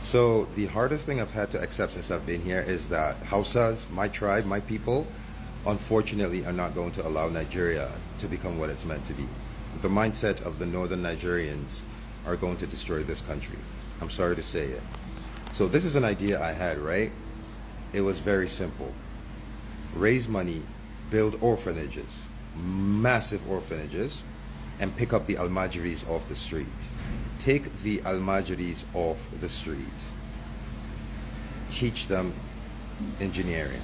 So the hardest thing I've had to accept since I've been here is that Hausas, my tribe, my people, unfortunately are not going to allow Nigeria to become what it's meant to be. The mindset of the northern Nigerians are going to destroy this country. I'm sorry to say it. So this is an idea I had, right? It was very simple. Raise money, build orphanages, massive orphanages, and pick up the Almajiris off the street. Take the Almajiris off the street. Teach them engineering.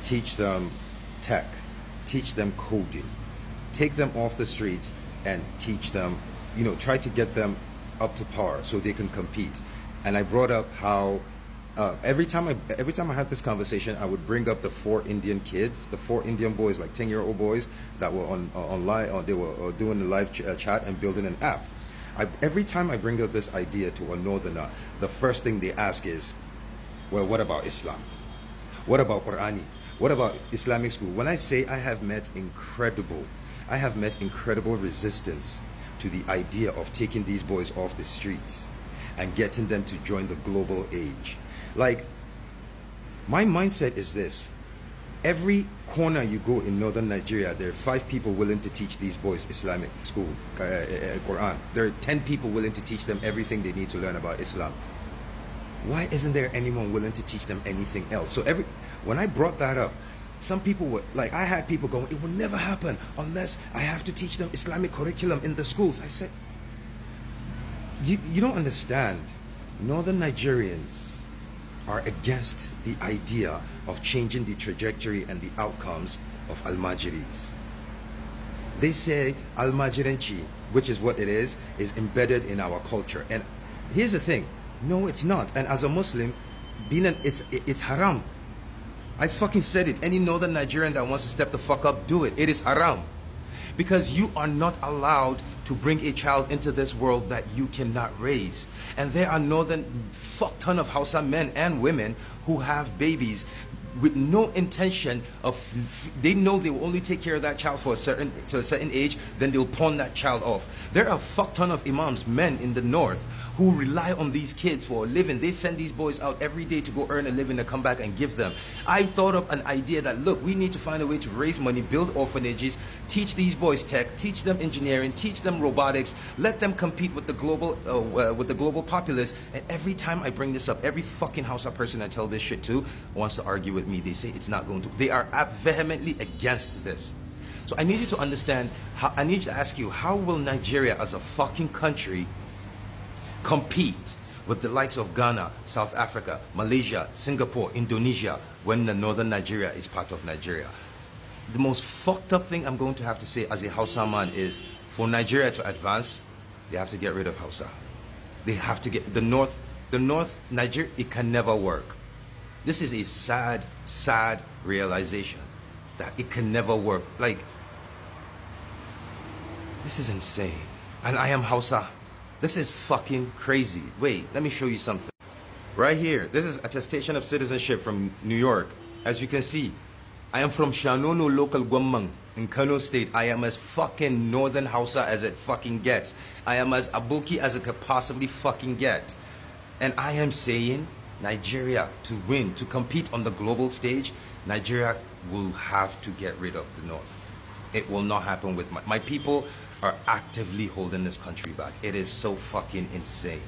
Teach them tech. Teach them coding. Take them off the streets and teach them, try to get them up to par so they can compete. And I brought up how every time I had this conversation, I would bring up the 4 Indian kids, the 4 Indian boys, like 10-year-old boys that were online, or they were doing the live chat and building an app. Every time I bring up this idea to a northerner, the first thing they ask is, well, what about Islam? What about Qur'ani? What about Islamic school? When I say I have met incredible resistance to the idea of taking these boys off the streets and getting them to join the global age. Like, my mindset is this. Every corner you go in northern Nigeria, there are 5 people willing to teach these boys Islamic school, Quran. There are 10 people willing to teach them everything they need to learn about Islam. Why isn't there anyone willing to teach them anything else? So when I brought that up, some people were like, I had people going, it will never happen unless I have to teach them Islamic curriculum in the schools. I said, you don't understand. Northern Nigerians are against the idea of changing the trajectory and the outcomes of Almajiris. They say Almajiranchi, which is what it is embedded in our culture. And here's the thing, no, it's not. And as a Muslim, it's haram. I fucking said it. Any northern Nigerian that wants to step the fuck up, do it. It is haram. Because you are not allowed to bring a child into this world that you cannot raise. And there are fuck ton of Hausa men and women who have babies with no intention of, they know they will only take care of that child to a certain age, then they'll pawn that child off. There are a fuck ton of imams, men in the north, who rely on these kids for a living. They send these boys out every day to go earn a living to come back and give them. I thought up an idea that, look, we need to find a way to raise money, build orphanages, teach these boys tech, teach them engineering, teach them robotics, let them compete with the global populace. And every time I bring this up, every fucking Hausa person I tell this shit to wants to argue with me. They say it's not going to. They are vehemently against this. So I need you to understand, I need to ask you, how will Nigeria as a fucking country compete with the likes of Ghana, South Africa, Malaysia, Singapore, Indonesia, when the northern Nigeria is part of Nigeria? The most fucked up thing I'm going to have to say as a Hausa man is, for Nigeria to advance, they have to get rid of Hausa. They have to get the north Nigeria, it can never work. This is a sad realization that it can never work. Like, this is insane. And I am Hausa. This is fucking crazy. Wait, let me show you something. Right here, this is attestation of citizenship from New York. As you can see, I am from Shanono local Gwamang in Kano State. I am as fucking northern Hausa as it fucking gets. I am as Aboki as it could possibly fucking get. And I am saying, Nigeria, to win, to compete on the global stage, Nigeria will have to get rid of the north. It will not happen with my people are actively holding this country back. It is so fucking insane.